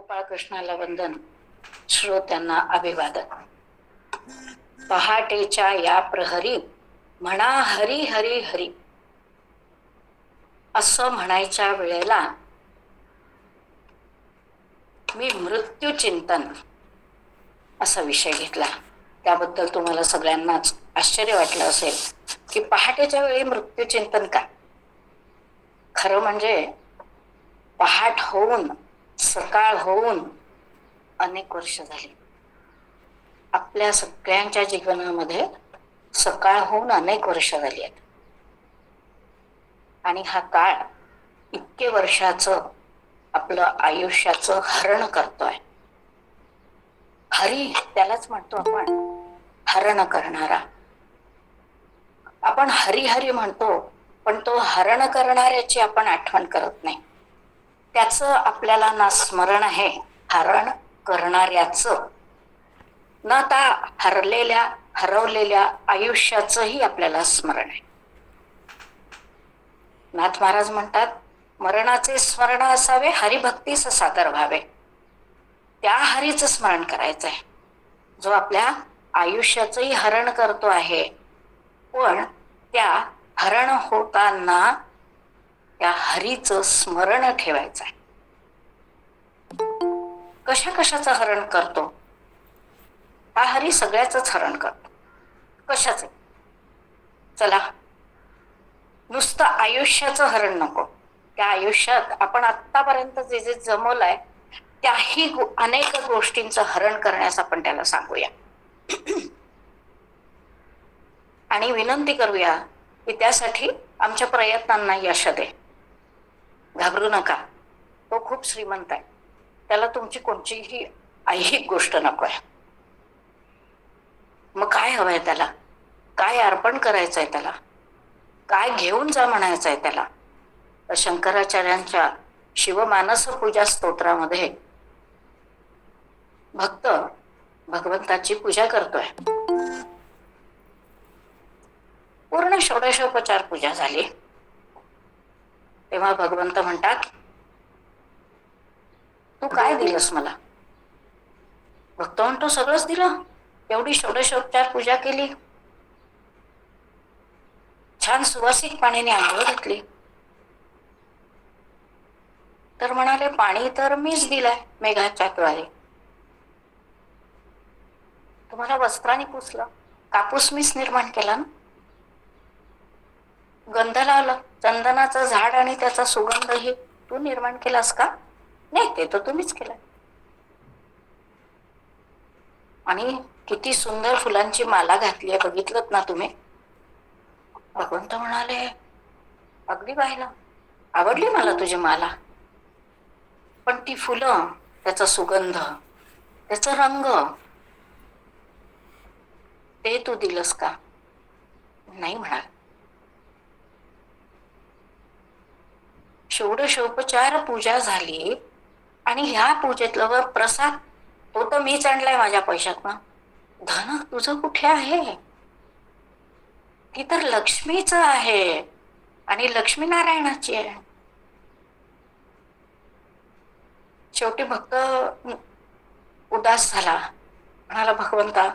गोपाळकृष्णाला वंदन, श्रोत्यांना अभिवादन. पहाटेच्या या प्रहरी म्हणा हरी हरी हरी असं म्हणायच्या वेळेला मी मृत्यू चिंतन असा विषय घेतला. त्याबद्दल तुम्हाला सगळ्यांनाच आश्चर्य वाटलं असेल की पहाटेच्या वेळी मृत्यू चिंतन का. खरं म्हणजे पहाट होऊन सकाळ होऊन अनेक वर्ष झाली. आपल्या सगळ्यांच्या जीवनामध्ये सकाळ होऊन अनेक वर्ष झाली आहेत. आणि हा काळ इतके वर्षाचं आपलं आयुष्याचं हरण करतोय. हरी त्यालाच म्हणतो आपण, हरण करणारा. आपण हरी हरी म्हणतो, पण तो हरण करणाऱ्याची आपण आठवण करत नाही. त्याचं आपल्याला ना स्मरण आहे हरण करणाऱ्याचं, ना त्या हरवलेल्या आयुष्याचंही आपल्याला स्मरण आहे. नाथ महाराज म्हणतात, मरणाचे स्मरण असावे, हरिभक्तीस सादर व्हावे. त्या हरीचं स्मरण करायचं आहे जो आपल्या आयुष्याचंही हरण करतो आहे, पण त्या हरण होताना त्या हरीचं स्मरण ठेवायचं आहे. कशा कशाचं हरण करतो हा हरी? सगळ्याच हरण करतो. कशाचे? चला, नुसतं आयुष्याचं हरण नको. त्या आयुष्यात आपण आतापर्यंत जे जे जमवलंय त्याही अनेक गोष्टींचं हरण करण्यास आपण त्याला सांगूया आणि विनंती करूया की त्यासाठी आमच्या प्रयत्नांना यश दे. घाबरू नका, तो खूप श्रीमंत आहे, त्याला तुमची कोणतीही ऐहिक गोष्ट नको आहे. मग काय हवंय त्याला? काय अर्पण करायचंय त्याला? काय घेऊन जा म्हणायचंय त्याला? तर शंकराचार्यांच्या शिवमानस पूजा स्तोत्रामध्ये भक्त भगवंताची पूजा करतोय. पूर्ण षोडशोपचार पूजा झाली तेव्हा भगवंत म्हणतात, तू काय दिलंस मला? भक्त म्हणतो, सगळंच दिलं. एवढी षोडशोपचार पूजा केली, छान सुवासिक पाण्याने आंघोळ घातली. तर म्हणाले, पाणी तर मीच दिलंय मेघाच्या द्वारे. तुम्हाला वस्त्राने पुसलं, कापूस मीच निर्माण केला ना. गंध लावलं, चंदनाचं झाड आणि त्याचा सुगंध हे तू निर्माण केलास का? नाही, ते तर तुम्हीच केलं. आणि किती सुंदर फुलांची माला घातली आहे, बघितलं ना तुम्ही? भगवंत म्हणाले, अगदी पाहिलं, आवडली मला तुझी माला, पण ती फुलं, त्याचा सुगंध, त्याचा रंग, ते तू दिलंस का? नाही म्हणाल. षोडशोपचार पूजा झाली आणि ह्या पूजेतलं प्रसाद तो तर मीच आणलाय माझ्या पैशातनं. धन तुझं कुठे आहे? ती तर लक्ष्मीच आहे आणि लक्ष्मीनारायणाची आहे. शेवटी भक्त उदास झाला, म्हणाला, भगवंता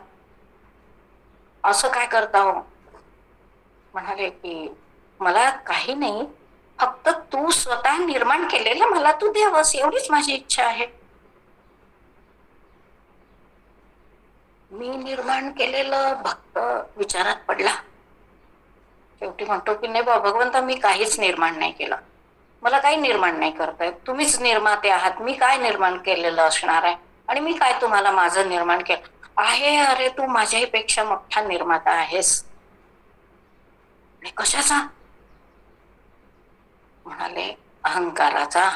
असं काय करता हो? म्हणाले की मला काही नाही, फक्त तू स्वतः निर्माण केलेलं मला तू द्यावंस, एवढीच माझी इच्छा आहे. मी निर्माण केलेलं? भक्त विचारात पडला. शेवटी म्हणतो की नाही बाबा भगवंता, मी काहीच निर्माण नाही केलं, मला काही निर्माण नाही करता येत, तुम्हीच निर्माते आहात. मी काय निर्माण केलेलं असणार आहे आणि मी काय तुम्हाला माझं निर्माण केलं आहे? अरे तू माझ्याही पेक्षा मोठा निर्माता आहेस. आणि कशाचा? म्हणाले, अहंकाराचा,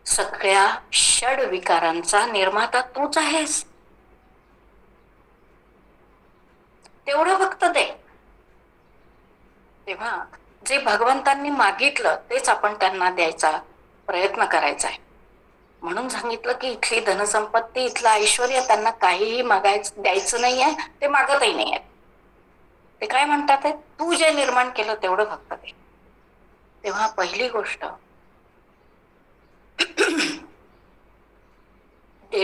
सगळ्या षड विकारांचा निर्माता तूच आहेस. तेवढं फक्त दे. तेव्हा जे भगवंतांनी मागितलं तेच आपण त्यांना द्यायचा प्रयत्न करायचा आहे. म्हणून सांगितलं की इथली धनसंपत्ती, इथलं ऐश्वर त्यांना काहीही द्यायचं नाहीये, ते मागतही नाही आहेत. ते काय म्हणतात, तू जे निर्माण केलं तेवढं फक्त दे. तेव्हा पहिली गोष्ट,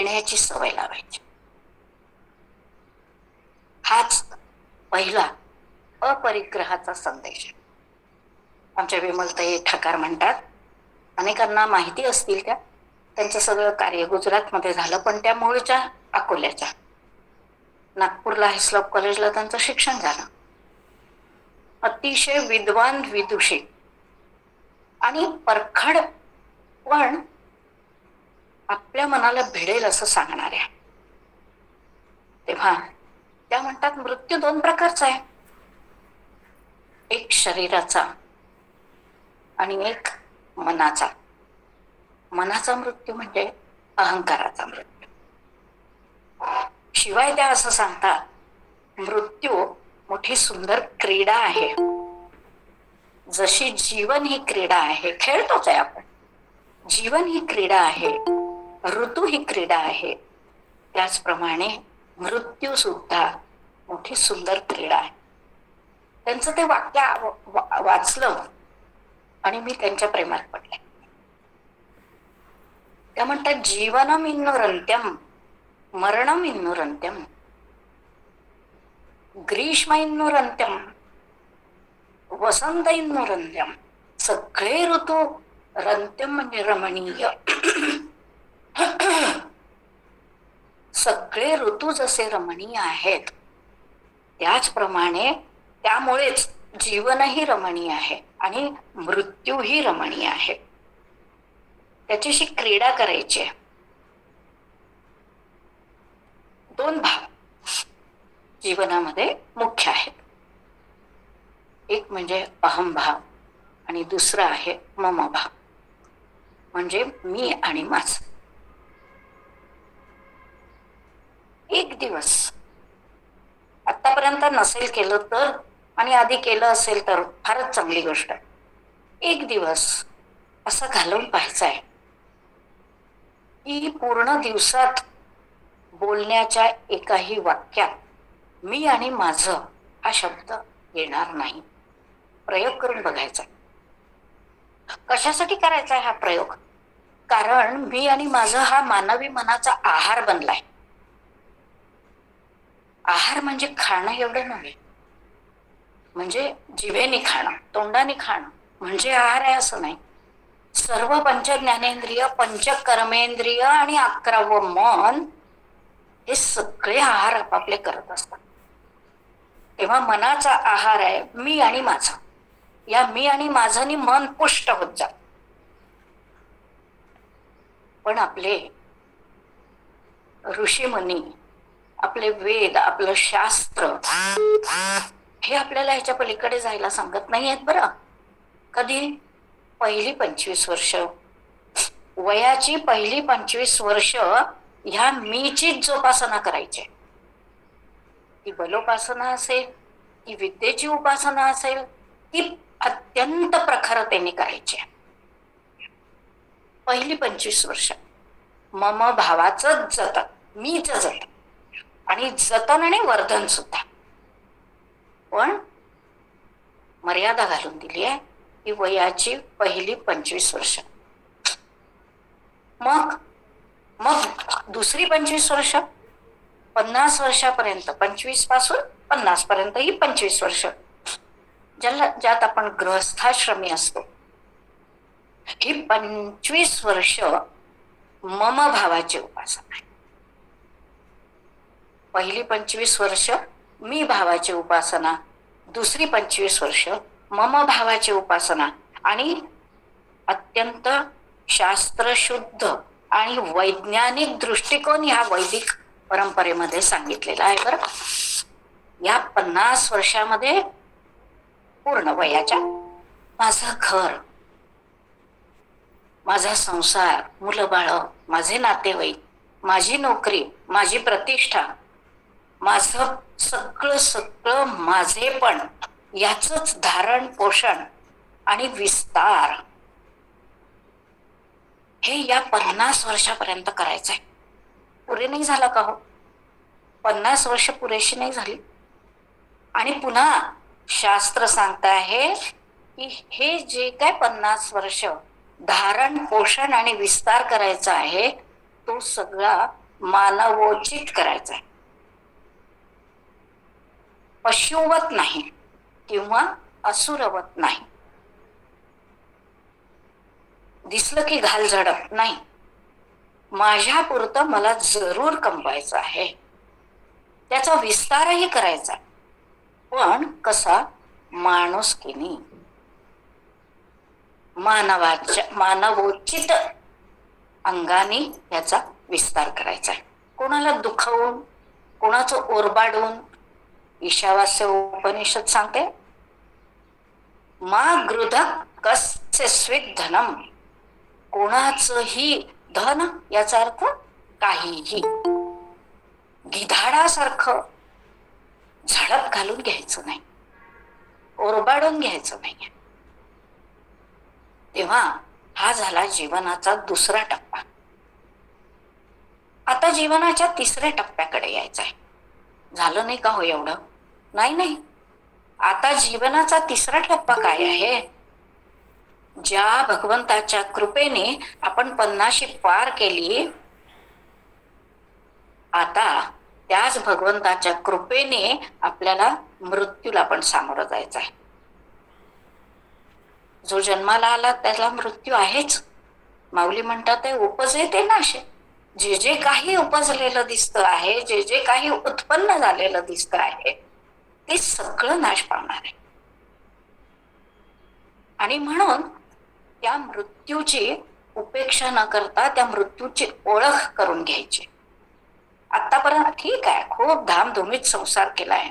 देण्याची सवय लावायची. हाच पहिला अपरिग्रहाचा संदेश आहे. आमच्या विमलताई ठाकार म्हणतात, अनेकांना माहिती असतील त्या, त्यांचं सगळं कार्य गुजरातमध्ये झालं, पण त्या मूळच्या अकोल्याच्या. नागपूरला हिस्लॉप कॉलेजला त्यांचं शिक्षण झालं. अतिशय विद्वान, विदुषी आणि परखड, पण आपल्या मनाला भिडेल असं सांगणाऱ्या. तेव्हा त्या म्हणतात, मृत्यू दोन प्रकारचा आहे, एक शरीराचा आणि एक मनाचा. मनाचा मृत्यू म्हणजे अहंकाराचा मृत्यू. शिवाय त्या असं सांगतात, मृत्यू मोठी सुंदर क्रीडा आहे. जशी जीवन ही क्रीडा आहे, खेळतोच आहे आपण, जीवन ही क्रीडा आहे, ऋतू ही क्रीडा आहे, त्याचप्रमाणे मृत्यू सुद्धा मोठी सुंदर क्रीडा आहे. त्यांचं ते वाक्य वाचलं आणि मी त्यांच्या प्रेमात पडले. त्या म्हणतात, जीवनम इन्नुरंत्यम मरणम इन्नुरंत्यम ग्रीष्म इन्नुरंत्यम वसंत इन्नुरंत्यम. सगळे ऋतू रंत्यम म्हणजे रमणीय. सगळे ऋतू जसे रमणीय आहेत, त्याचप्रमाणे त्यामुळेच जीवनही रमणीय आहे आणि मृत्यूही रमणीय आहे. त्याच्याशी क्रीडा करायची आहे. दोन भाव जीवनामध्ये मुख्य आहेत, एक म्हणजे अहमभाव आणि दुसरा आहे ममभाव, म्हणजे मी आणि माझ. एक दिवस आतापर्यंत नसेल केलं तर, आणि आधी केलं असेल तर फारच चांगली गोष्ट आहे. एक दिवस असं घालवून पाहायचं आहे की पूर्ण दिवसात बोलण्याच्या एकाही वाक्यात मी आणि माझं हा शब्द येणार नाही. प्रयोग करून बघायचा. कशासाठी करायचा आहे हा प्रयोग? कारण मी आणि माझं हा मानवी मनाचा आहार बनलाय. आहार म्हणजे खाणं एवढं नव्हे, म्हणजे जिभेने खाणं, तोंडाने खाणं म्हणजे आहार आहे असं नाही. सर्व पंच ज्ञानेंद्रिय, पंच कर्मेंद्रिय आणि 11वं मन, हे सगळे आहार आपापले करत असतात. तेव्हा मनाचा आहार आहे मी आणि माझा. या मी आणि माझानी मन पुष्ट होत जात. पण आपले ऋषीमुनी, आपले वेद, आपलं शास्त्र हे आपल्याला ह्याच्या पलीकडे जायला सांगत नाही आहेत बरं. कधी? पहिली 25 वर्ष, वयाची पहिली 25 वर्ष ह्या मीचीच जोपासना करायची. ती बलोपासना असेल, ती विद्येची उपासना असेल, ती अत्यंत प्रखरतेने करायची. पहिली 25 वर्ष मम भावाचं जतन, मीच जतन, आणि जतन आणि वर्धन सुद्धा. पण मर्यादा घालून दिली आहे की वयाची पहिली 25 वर्ष. मग दुसरी 25 वर्ष, 50 वर्षापर्यंत, 25 पासून 50 पर्यंत ही 25 वर्ष, ज्यात आपण गृहस्थाश्रमी असतो, ही 25 वर्ष मम भावाची उपासना आहे. पहिली 25 वर्ष मी भावाची उपासना, दुसरी 25 वर्ष मम भावाची उपासना, आणि अत्यंत शास्त्रशुद्ध आणि वैज्ञानिक दृष्टिकोन ह्या वैदिक परंपरेमध्ये सांगितलेला आहे बरं. या 50 वर्षामध्ये पूर्ण वयाच्या माझं घर, माझा संसार, मुलं बाळ, माझे नातेवाईक, माझी नोकरी, माझी प्रतिष्ठा, माझं सगळं माझेपण, याचंच धारण पोषण आणि विस्तार हे या 50 वर्षापर्यंत करायचं आहे. पुरे नाही झालं का हो? 50 वर्ष पुरेशी नाही झाली. आणि पुन्हा शास्त्र सांगत आहे की हे जे काय 50 वर्ष धारण पोषण आणि विस्तार करायचा आहे, तो सगळा मानवोचित करायचं आहे. पशुवत नाही किंवा असुरवत नाही. दिसलं की घाल झडप नाही. माझ्या पुरतं मला जरूर कमवायचं आहे, त्याचा विस्तारही करायचा, पण कसा? माणुसकीनी, मानवोचित अंगाने याचा विस्तार करायचा आहे. कोणाला दुखवून, कोणाचं ओरबाडून. ईशावास्य उपनिषद सांगते, मा गृधक कस्य स्वित धनम. कोणाचंही धन, याचा अर्थ काहीही, गिधाडासारखं झडप घालून घ्यायचं नाही, ओरबाडून घ्यायचं नाही. तेव्हा हा झाला जीवनाचा दुसरा टप्पा. आता जीवनाच्या तिसऱ्या टप्प्याकडे यायचं आहे. झालं नाही का हो एवढं? नाही. आता जीवनाचा तिसरा टप्पा काय आहे? ज्या भगवंताच्या कृपेने आपण 50 पार केली, आता त्याच भगवंताच्या कृपेने आपल्याला मृत्यूला पण सामोरं जायचं आहे. जो जन्माला आला त्याला मृत्यू आहेच. माऊली म्हणतात ते उपजे ते नाशे. जे जे काही उपजलेलं दिसतं आहे, जे जे काही उत्पन्न झालेलं दिसतं आहे, ते सगळं नाश पावणार आहे. आणि म्हणून त्या मृत्यूची उपेक्षा न करता त्या मृत्यूची ओळख करून घ्यायची. आतापर्यंत ठीक आहे, खूप धामधुमीत संसार केलाय,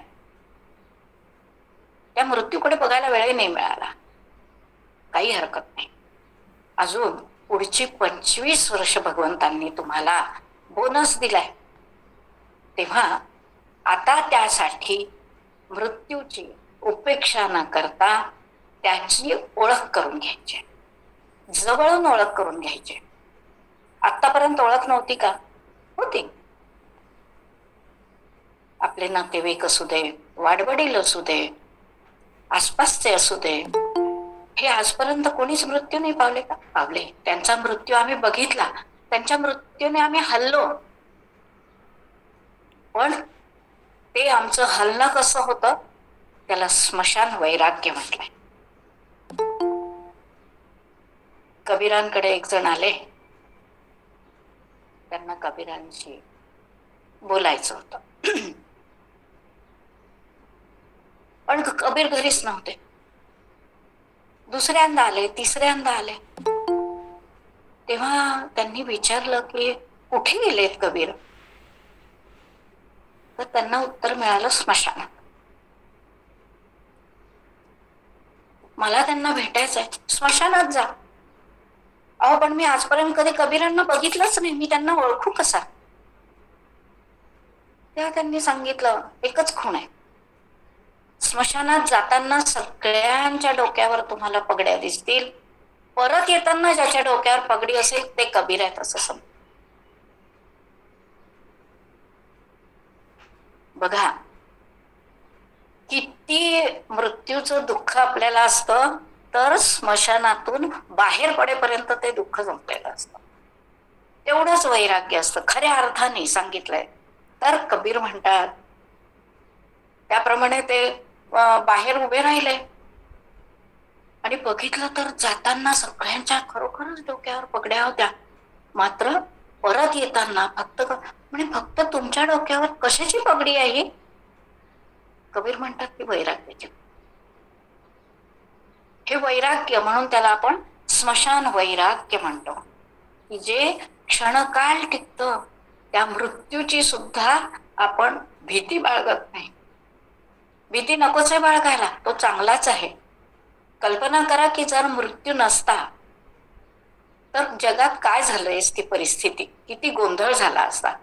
त्या मृत्यूकडे बघायला वेळही नाही मिळाला, काही हरकत नाही. अजून पुढची 25 वर्ष भगवंतांनी तुम्हाला बोनस दिलाय. तेव्हा आता त्यासाठी मृत्यूची उपेक्षा न करता त्याची ओळख करून घ्यायची, जवळून ओळख करून घ्यायची. आतापर्यंत ओळख नव्हती का? होती. आपले नातेवाईक असू दे, वाडवडील असू दे, आसपासचे असू दे, हे आजपर्यंत कोणीच मृत्यू नाही पावले का? पावले. त्यांचा मृत्यू आम्ही बघितला, त्यांच्या मृत्यूने आम्ही हल्लो, पण ते आमचं हलणं कसं होतं? त्याला स्मशान वैराग्य म्हटलंय. कबीरांकडे एक जण आले, त्यांना कबीरांशी बोलायचं होतं, पण कबीर घरीच नव्हते. दुसऱ्यांदा आले, तिसऱ्यांदा आले. तेव्हा त्यांनी विचारलं की कुठे गेलेत कबीर? तर त्यांना उत्तर मिळालं, स्मशानात. मला त्यांना भेटायचंय. स्मशानात जा. अहो पण मी आजपर्यंत कधी कबीरांना बघितलंच नाही, मी त्यांना ओळखू कसा? तेव्हा त्यांनी सांगितलं, एकच खूण आहे, स्मशानात जाताना सगळ्यांच्या डोक्यावर तुम्हाला पगड्या दिसतील, परत येताना ज्याच्या डोक्यावर पगडी असेल ते कबीर आहेत असं समज. बघा किती मृत्यूचं दुःख आपल्याला असतं, तर स्मशानातून बाहेर पडेपर्यंत ते दुःख संपलेलं असतं. तेवढंच वैराग्य असतं खऱ्या अर्थाने सांगितलंय. तर कबीर म्हणतात त्याप्रमाणे ते बाहेर उभे राहिले आणि बघितलं तर जाताना सगळ्यांच्या खरोखरच डोक्यावर पगड्या होत्या, मात्र परत येताना फक्त तुमच्या डोक्यावर कशाची पगडी आहे? कबीर म्हणतात की वैराग्याची. हे वैराग्य, म्हणून त्याला आपण स्मशान वैराग्य म्हणतो, की जे क्षणकाल टिकत, त्या मृत्यूची सुद्धा आपण भीती बाळगत नाही. भीती नकोच आहे बाळगायला, तो चांगलाच आहे. कल्पना करा की जर मृत्यू नसता तर जगात काय झालंय, ती परिस्थिती किती गोंधळ झाला असता.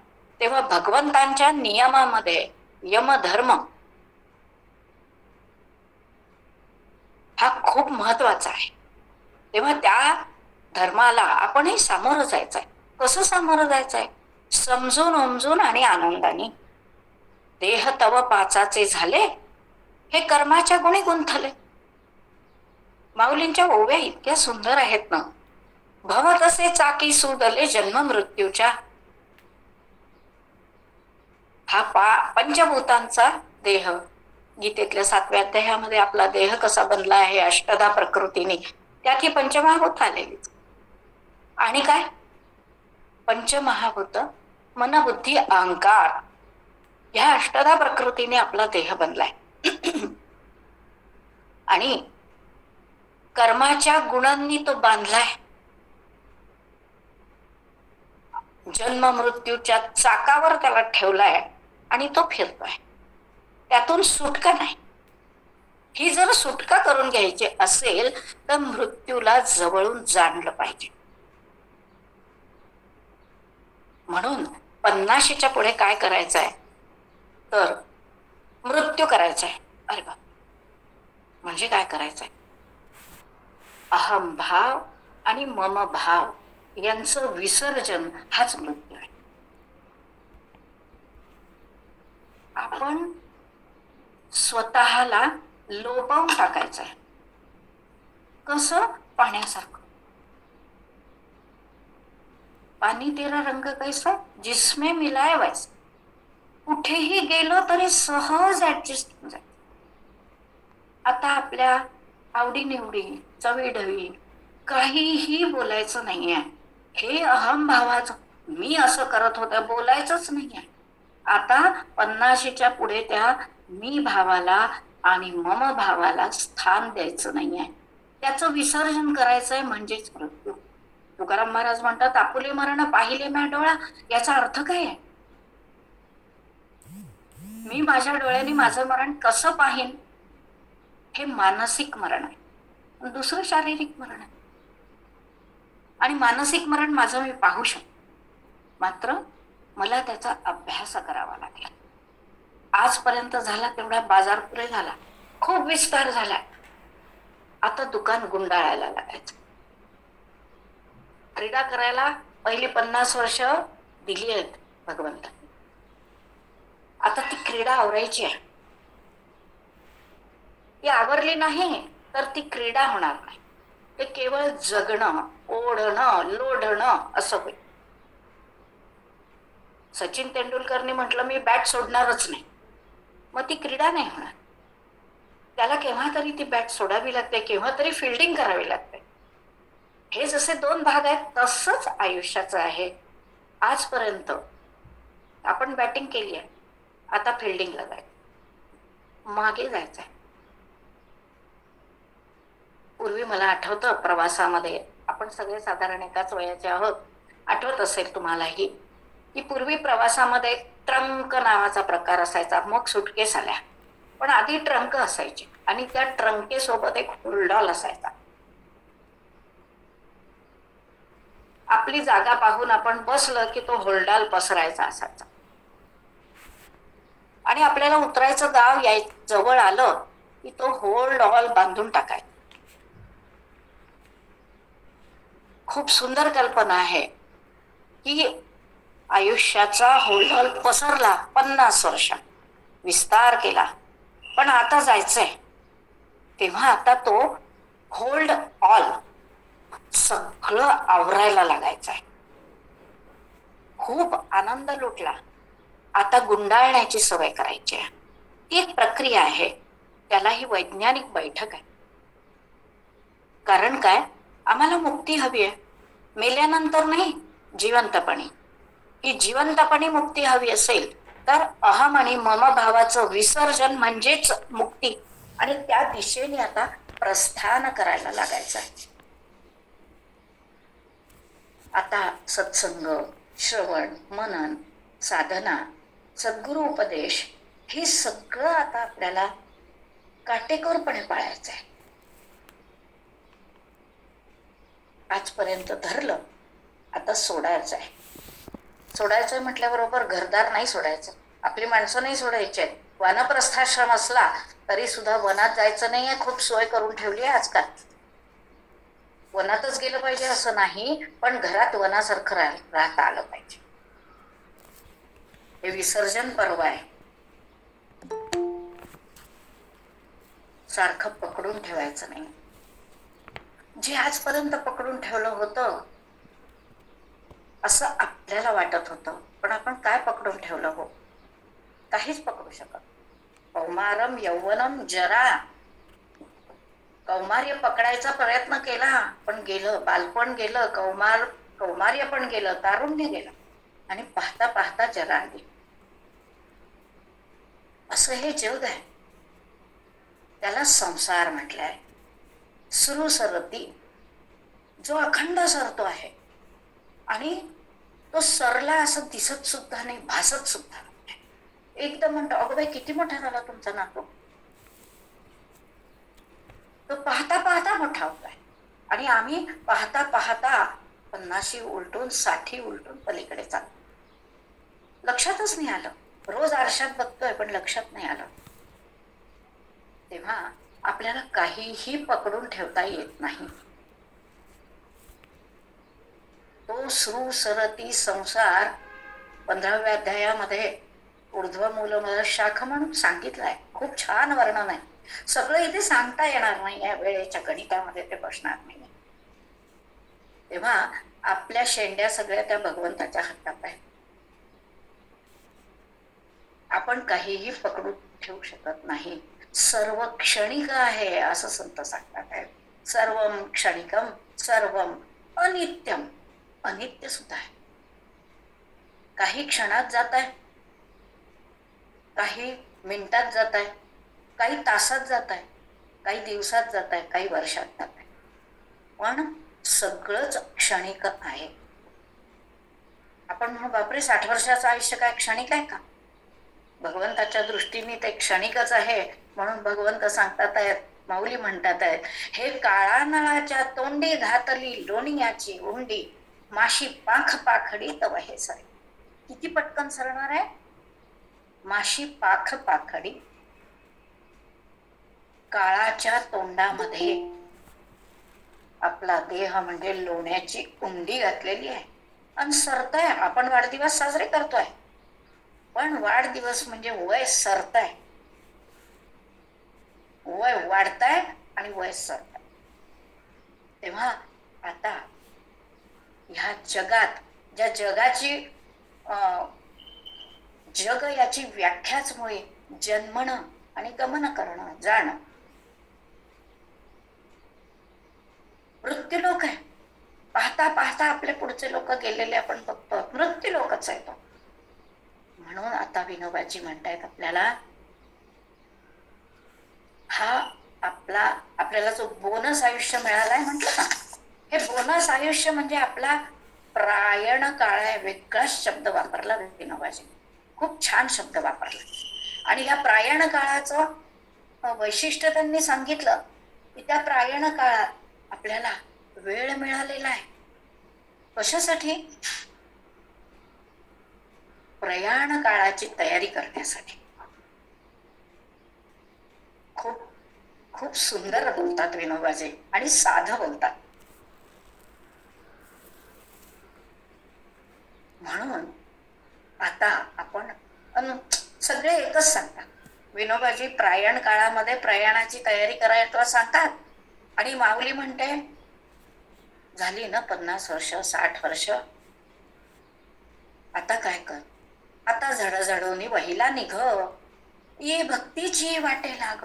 तेव्हा भगवंतांच्या नियमामध्ये यमधर्म हा खूप महत्वाचा आहे. तेव्हा त्या धर्माला आपणही सामोरं जायचंय. कसं सामोरं जायचंय? समजून उमजून आणि आनंदाने. देह तव पाचाचे झाले, हे कर्माच्या गुणी गुंथले. माऊलींच्या ओव्या इतक्या सुंदर आहेत ना. भव तसे चाकी सुदले जन्म मृत्यूच्या, हा पंचभूतांचा देह. गीतेतल्या 7व्या अध्यायामध्ये आपला देह कसा बनला आहे अष्टधा प्रकृतीने, त्यात ही पंचमहाभूत आलेलीच. आणि काय पंचमहाभूत मन बुद्धी अहंकार ह्या अष्टधा प्रकृतीने आपला देह बनलाय. आणि कर्माच्या गुणांनी तो बांधलाय. जन्म मृत्यूच्या चाकावर त्याला ठेवलाय आणि तो फिरतोय. त्यातून सुटका नाही. ही जर सुटका करून घ्यायची असेल तर मृत्यूला जवळून जाणलं पाहिजे. म्हणून 50च्या पुढे काय करायचंय तर मृत्यू करायचाय. अरे बा, म्हणजे काय करायचंय? अहम भाव आणि मम भाव यांचं विसर्जन हाच मृत्यू आहे. आपण स्वतःला लोपवून टाकायचं आहे. कसं? पाण्यासारखं. पाणी तेरा रंग कैसा जिसमें मिलाय वैसा. कुठेही गेलो तरी सहज ऍडजस्ट होऊन जायचं. आता आपल्या आवडीनिवडी चवीढवी काहीही बोलायचं नाहीये. हे अहम भावाचं मी असं करत होतं बोलायचंच नाहीये. आता 50च्या पुढे त्या मी भावाला आणि मम भावाला स्थान द्यायचं नाहीये. त्याचं विसर्जन करायचंय म्हणजेच मृत्यू. तुकाराम महाराज म्हणतात आपुले मरण पाहिले म्या डोळा. याचा अर्थ काय आहे? मी माझ्या डोळ्यांनी माझं मरण कसं पाहीन? हे मानसिक मरण आहे. दुसरं शारीरिक मरण आहे. आणि मानसिक मरण माझं मी पाहू शकतो, मात्र मला त्याचा अभ्यास करावा लागला. आजपर्यंत झाला तेवढा बाजार पुरे झाला, खूप विस्तार झाला. आता दुकान गुंडाळायला लागायचं. क्रीडा करायला पहिली 50 वर्ष दिली आहेत भगवंतांनी. आता ती क्रीडा आवरायची आहे. ती आवरली नाही तर ती क्रीडा होणार नाही. ते केवळ जगणं, ओढणं, लोढणं असं होईल. सचिन तेंडुलकरने म्हटलं मी बॅट सोडणारच नाही, मग ती क्रीडा नाही होणार. त्याला केव्हा तरी ती बॅट सोडावी लागते, केव्हा तरी फिल्डिंग करावी लागते. हे जसे 2 भाग आहेत तसंच आयुष्याचं आहे. आजपर्यंत आपण बॅटिंग केली आहे, आता फिल्डिंगला जायचं, मागे जायचंय. पूर्वी मला आठवतं प्रवासामध्ये, आपण सगळे साधारण एकाच वयाचे आहोत, आठवत असेल तुम्हालाही की पूर्वी प्रवासामध्ये ट्रंक नावाचा प्रकार असायचा. मग सुटकेस आल्या, पण आधी ट्रंक असायचे आणि त्या ट्रंकेसोबत एक होल्डॉल असायचा. आपली जागा पाहून आपण बसलं की तो होल्डॉल पसरायचा असायचा. आणि आपल्याला उतरायचं गाव जवळ आलं की तो होल्ड ऑल बांधून टाकायचा. खूप सुंदर कल्पना आहे की आयुष्याचा होल्ड ऑल पसरला, 50 वर्ष विस्तार केला. पण आता जायचंय तेव्हा आता तो होल्ड ऑल सगळं आवरायला लागायचंय. खूप आनंद लुटला. आता गुंडाळण्याची सवय करायची आहे. ती एक प्रक्रिया आहे. त्याला ही वैज्ञानिक बैठक आहे. कारण काय? आम्हाला मुक्ती हवी आहे. मेल्यानंतर नाही, जिवंतपणी. ही जिवंतपणी मुक्ती हवी असेल तर अहम आणि मम भावाचं विसर्जन म्हणजेच मुक्ती. आणि त्या दिशेने आता प्रस्थान करायला लागायचं आहे. आता सत्संग, श्रवण, मनन, साधना, सद्गुरु उपदेश हे सगळं आता आपल्याला काटेकोरपणे पाळायचं आहे. आजपर्यंत धरलं, आता सोडायचं आहे. सोडायचं म्हटल्याबरोबर घरदार नाही सोडायचं, आपली माणसं नाही सोडायची आहेत. वनप्रस्थाश्रम असला तरी सुद्धा वनात जायचं नाहीये. खूप सोय करून ठेवली आहे आजकाल. वनातच गेलं पाहिजे असं नाही, पण घरात वनासारखं राहता आलं पाहिजे. हे विसर्जन पर्व आहे. सारखं पकडून ठेवायचं नाही. जे आजपर्यंत पकडून ठेवलं होतं असं आपल्याला वाटत होतं, पण आपण काय पकडून ठेवलं हो? काहीच पकडू शकत. कौमारम यौवनम जरा, कौमार्य पकडायचा प्रयत्न केला पण गेलं, बालपण गेलं, कौमार्य पण गेलं, तारुण्य गेलं आणि पाहता पाहता जरा आली. असं हे जग आहे, त्याला संसार म्हटलाय. सुरू सरती, जो अखंड सरतो आहे आणि तो सरला असं दिसत सुद्धा नाही, भासत सुद्धा नाही. एकदम म्हणतो अगं बाई किती मोठा झाला तुमचा नातू, तो पाहता पाहता मोठा होताय आणि आम्ही पाहता पाहता 50 उलटून 60 उलटून पलीकडे चालतो. लक्षातच नाही आलं, रोज आरशात बघतोय पण लक्षात नाही आलं. तेव्हा आपल्याला काहीही पकडून ठेवता येत नाही. तो श्रू सरती संसार 15व्या अध्यायामध्ये ऊर्ध्व मूल शाखा म्हणून सांगितलंय. खूप छान वर्णन आहे. सगळं इथे सांगता येणार नाही, या वेळेच्या गणितामध्ये ते बसणार नाही. तेव्हा आपल्या शेंड्या सगळ्या त्या भगवंताच्या हातात आहेत. आपण काहीही पकडून ठेवू शकत नाही. सर्व क्षणिक आहे असं संत सांगतात आहे. सर्वम क्षणिकम सर्वम अनित्यम, अनित्य सुद्धा आहे. काही क्षणात जात आहे, काही मिनिटात जात आहे, काही तासात जात आहे, काही दिवसात जात आहे, काही वर्षात जात आहे, पण सगळंच क्षणिक आहे. आपण म्हणू बापरे 60 वर्षाचं आयुष्य काय क्षणिक आहे का? भगवंताच्या दृष्टीने ते क्षणिकच आहे. म्हणून भगवंत सांगतात आहेत, माऊली म्हणतात आहेत, हे काळा नळाच्या तोंडी घातली लोणियाची उंडी, माशी पाख पाखडी तव हे सरे. किती पटकन सरणार आहे? माशी पाख पाखडी, काळाच्या तोंडामध्ये आपला देह म्हणजे लोण्याची उंडी घातलेली आहे आणि सरतोय. आपण वाढदिवस साजरे करतोय, पण वाढदिवस म्हणजे वय सरताय, वय वाढताय आणि वय सरताय. तेव्हा आता ह्या जगात, ज्या जगाची जग याची व्याख्याच मुळे जन्मणं आणि गमन करणं, जाणं. मृत्यू लोक आहे. पाहता पाहता आपले पुढचे लोक गेलेले आपण बघतो, मृत्यू लोकच आहे तो. म्हणून आता विनोबाजी म्हणतायत आपल्याला, हा आपल्याला जो बोनस आयुष्य मिळालाय म्हटलं ना, हे बोनस आयुष्य म्हणजे आपला प्रायण काळ आहे. वेगळाच शब्द वापरला विनोबाजी, खूप छान शब्द वापरला. आणि ह्या प्रायण काळाचं वैशिष्ट्य त्यांनी सांगितलं की त्या प्रायण काळात आपल्याला वेळ मिळालेला आहे. कशासाठी? प्रयाण काळाची तयारी करण्यासाठी. खूप खूप सुंदर बोलतात विनोबाजी आणि साधं बोलतात. म्हणून आता आपण सगळे एकच सांगतात. विनोबाजी प्रायण काळामध्ये प्रयाणाची तयारी करायला सांगतात आणि माऊली म्हणते झाली ना 50 वर्ष 60 वर्ष, आता काय कर, आता झडझडून वहिला निघ, ये भक्तीची वाटे लाग,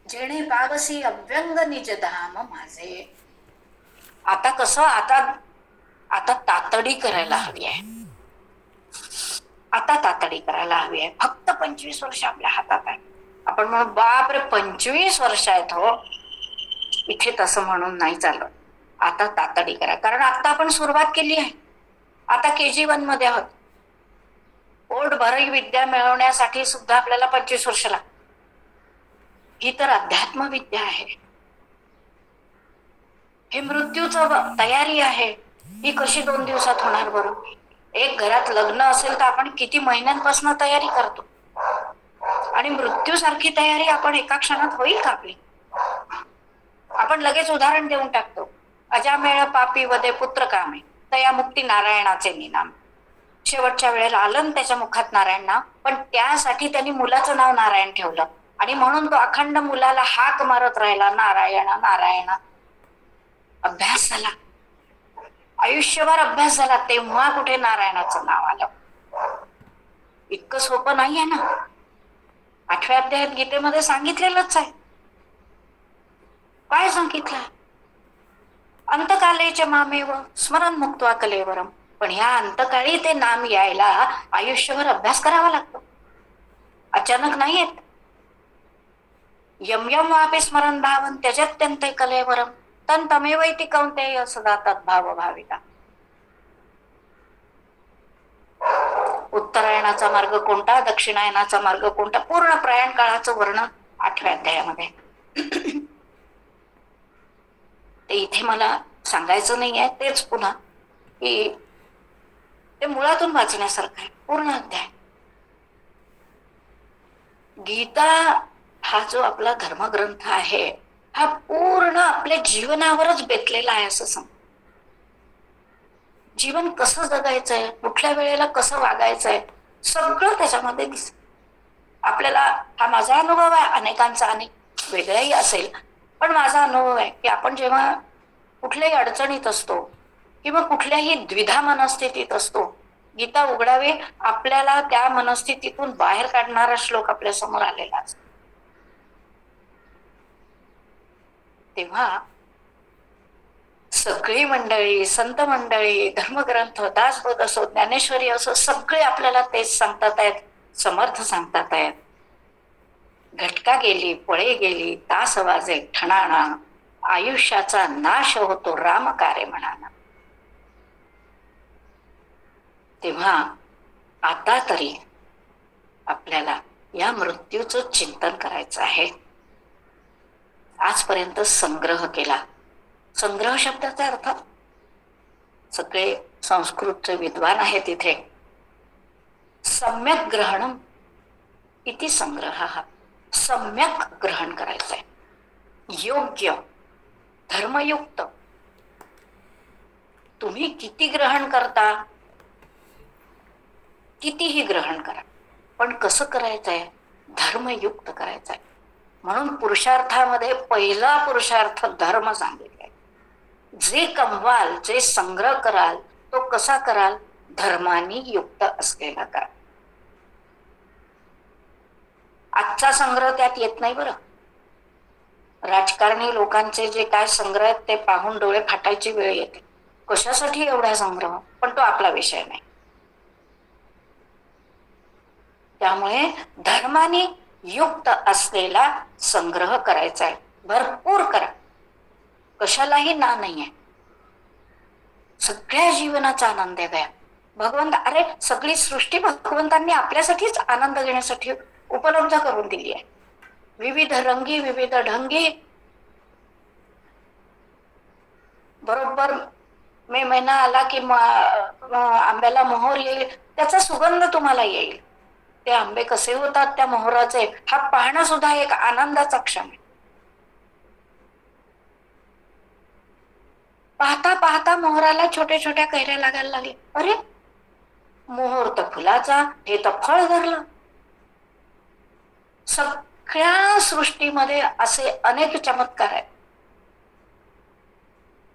जेणे पावसी अव्यंग निज धाम माझे. आता कसं, आता तातडी करायला हवी आहे. आता तातडी करायला हवी आहे. फक्त 25 वर्ष आपल्या हातात आहे. आपण म्हणून बापरे 25 वर्ष आहेत हो, इथे तसं म्हणून नाही चालत. आता तातडी करा, कारण आता आपण सुरुवात केली आहे. आता KG1 मध्ये आहोत. पोट भरी विद्या मिळवण्यासाठी सुद्धा आपल्याला 25 वर्ष लागतात. ही तर अध्यात्म विद्या आहे. हे मृत्यूचं तयारी आहे. ही कशी 2 दिवसात होणार बरं? एक घरात लग्न असेल तर आपण किती महिन्यांपासून तयारी करतो, आणि मृत्यूसारखी तयारी आपण एका क्षणात होईल का आपली? आपण लगेच उदाहरण देऊन टाकतो, अजामेळ पापी वदे पुत्र कामे, तया मुक्ती नारायणाचे निनाम. शेवटच्या वेळेला आलं त्याच्या मुखात नारायण नाव, पण त्यासाठी त्यांनी मुलाचं नाव नारायण ठेवलं आणि म्हणून तो अखंड मुलाला हाक मारत राहिला, नारायण नारायण. अभ्यास झाला, आयुष्यभर अभ्यास झाला, तेव्हा कुठे नारायणाचं नाव आलं. इतकं सोपं नाहीये ना. 8व्या अध्यायात गीतेमध्ये सांगितलेलंच आहे. काय सांगितलं? अंतकालेच मामेव स्मरण मुक्त्वा कलेवरम. पण ह्या अंतकाळी ते नाम यायला आयुष्यभर अभ्यास करावा लागतो, अचानक नाही येत. यम यम वापे स्मरण भावन त्यजत्यंते कलेवरम तन तमेवैति कौंतेय सदा तद्भाव भाविता. उत्तरायणाचा मार्ग कोणता, दक्षिणायनाचा मार्ग कोणता, पूर्ण प्रयाण काळाचं वर्णन 8व्या अध्यायामध्ये. ते इथे मला सांगायचं नाहीये, तेच पुन्हा की ते मुळातून वाचण्यासारखं आहे पूर्ण अध्याय. गीता हा जो आपला धर्मग्रंथ आहे हा पूर्ण आपल्या जीवनावरच बेतलेला आहे असं सांग. जीवन कसं जगायचंय, कुठल्या वेळेला कसं वागायचंय, सगळं त्याच्यामध्ये दिसत. आपल्याला हा माझा अनुभव आहे, अनेकांचा अनेक वेगळाही असेल, पण माझा अनुभव आहे की आपण जेव्हा कुठल्याही अडचणीत असतो किंवा कुठल्याही द्विधा मनस्थितीत असतो, गीता उघडावी, आपल्याला त्या मनस्थितीतून बाहेर काढणारा श्लोक आपल्या समोर आलेला असतो. तेव्हा सगळी मंडळी, संत मंडळी, धर्मग्रंथ, दासबोध असो, ज्ञानेश्वरी असो, सगळे आपल्याला तेच सांगतात आहेत, समर्थ सांगतात आहेत. घटका गेली, पळे गेली, तास वाजे ठणाणा, आयुष्याचा नाश होतो राम कार्य म्हणाना. तेव्हा आता तरी आपल्याला या मृत्यूचं चिंतन करायचं आहे. आजपर्यंत संग्रह केला. संग्रह शब्दाचा अर्थ, सगळे संस्कृतचे विद्वान आहेत तिथे. सम्यक ग्रहणम इति संग्रह, सम्यक ग्रहण करायचंय, योग्य, धर्मयुक्त. तुम्ही किती ग्रहण करता, कितीही ग्रहण करा, पण कसं करायचंय, धर्मयुक्त करायचंय. म्हणून पुरुषार्थामध्ये पहिला पुरुषार्थ धर्म सांगितलाय. जे कमवाल, जे संग्रह कराल, तो कसा कराल, धर्मानी युक्त असलेला करा. आजचा संग्रह त्यात येत नाही बरं. राजकारणी लोकांचे जे काय संग्रह आहेत ते पाहून डोळे फाटायची वेळ येते. कशासाठी एवढा संग्रह, पण तो आपला विषय नाही. त्यामुळे धर्माने युक्त असलेला संग्रह करायचा आहे, भरपूर करा, कशालाही ना नाहीये. सगळ्या जीवनाचा आनंद घ्या. भगवंत, अरे सगळी सृष्टी भगवंतांनी आपल्यासाठीच आनंद घेण्यासाठी उपलब्ध करून दिली आहे. विविध रंगी, विविध ढंगी. बरोबर मे महिना आला की आंब्याला मोहर येईल, त्याचा सुगंध तुम्हाला येईल. ते आंबे कसे होतात त्या मोहराचे, हा पाहणं सुद्धा एक आनंदाचा क्षण आहे. पाहता पाहता मोहराला छोट्या छोट्या कैऱ्या लागायला लागले. अरे मोहर तर फुलाचा, हे तर फळ धरलं. सगळ्या सृष्टीमध्ये असे अनेक चमत्कार आहेत.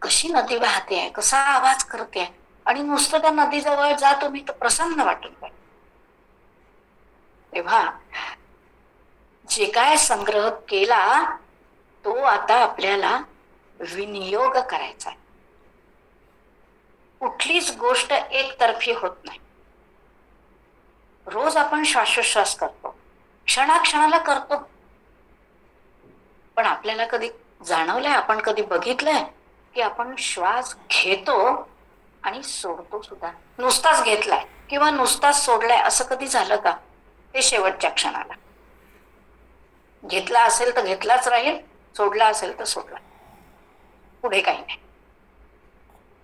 कशी नदी वाहते आहे, कसा आवाज करते आहे, आणि नुसतं त्या नदीजवळ जा तुम्ही तर प्रसन्न वाटून पाहिजे. तेव्हा जे काय संग्रह केला तो आता आपल्याला विनियोग करायचा आहे. कुठलीच गोष्ट एकतर्फी होत नाही. रोज आपण श्वासोश्वास करतो, क्षणाक्षणाला करतो, पण आपल्याला कधी जाणवलंय, आपण कधी बघितलंय की आपण श्वास घेतो आणि सोडतो सुद्धा. नुसताच घेतलाय किंवा नुसताच सोडलाय असं कधी झालं का? ते शेवटच्या क्षणाला. घेतला असेल तर घेतलाच राहील, सोडला असेल तर सोडला, पुढे काही नाही.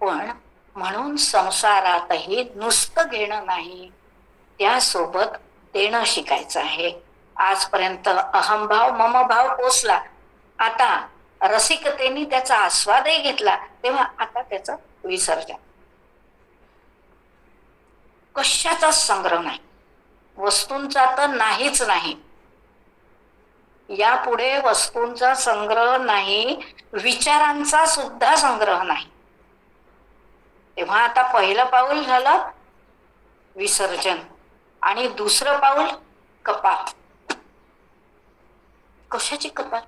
पण म्हणून संसारातही नुसतं घेणं नाही, त्यासोबत देणं शिकायचं आहे. आजपर्यंत अहमभाव ममभाव पोचला, आता रसिकतेने त्याचा आस्वादही घेतला, तेव्हा आता त्याचं विसर्जन. कशाचा संग्रह नाही, वस्तूंचा तर नाहीच नाही. यापुढे वस्तूंचा संग्रह नाही, विचारांचा सुद्धा संग्रह नाही. तेव्हा आता पहिलं पाऊल झालं विसर्जन. आणि दुसरं पाऊल कपात. कशाची कपात?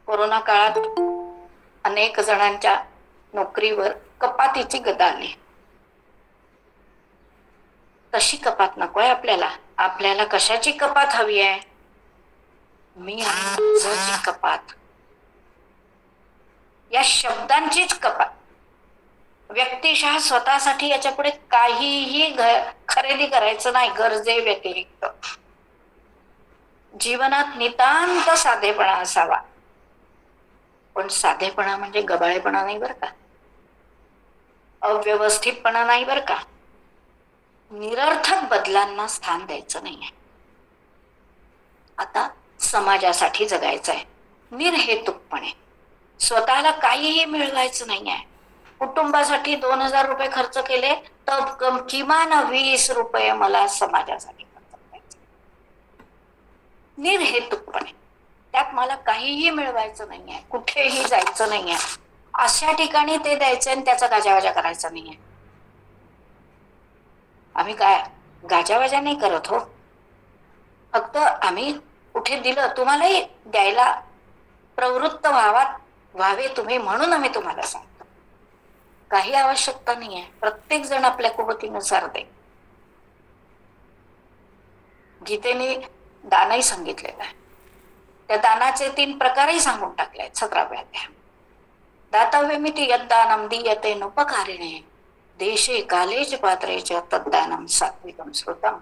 कोरोना काळात अनेक जणांच्या नोकरीवर कपातीची गदा आली. तशी कपात नकोय आपल्याला. आपल्याला कशाची कपात हवी आहे? मी आणि माझी कपात, या शब्दांचीच कपात. व्यक्तिशः स्वतःसाठी याच्या पुढे काहीही खरेदी करायचं नाही गरजे व्यतिरिक्त. जीवनात नितांत साधेपणा असावा. पण साधेपणा म्हणजे गबाळेपणा नाही बर का, अव्यवस्थितपणा नाही बर का, निरर्थक बदलांना स्थान द्यायचं नाहीये. आता समाजासाठी जगायचं आहे निर्हेतुकपणे. स्वतःला काहीही मिळवायचं नाहीये. कुटुंबासाठी 2000 रुपये खर्च केले तर किमान 20 रुपये मला समाजासाठी खर्च करायचे निर्हेतुकपणे. त्यात मला काहीही मिळवायचं नाहीये, कुठेही जायचं नाहीये, अशा ठिकाणी ते द्यायचं आणि त्याचा गाजावाजा करायचा नाहीये. आम्ही काय गाजावाजा नाही करत हो, फक्त आम्ही कुठे दिलं तुम्हालाही द्यायला प्रवृत्त व्हावे तुम्ही, म्हणून आम्ही तुम्हाला सांगतो. काही आवश्यकता नाहीये, प्रत्येक जण आपल्या कुवतीनुसार दे. गीतेने दानही सांगितलेलं आहे. त्या दानाचे 3 प्रकारही सांगून टाकले आहेत 17व्या अध्यायात. दातव्यमिति यद्दानं दीयते नुपकारिणे देशे काले च पात्रे च तद्दानं सात्विकं श्रुतम्.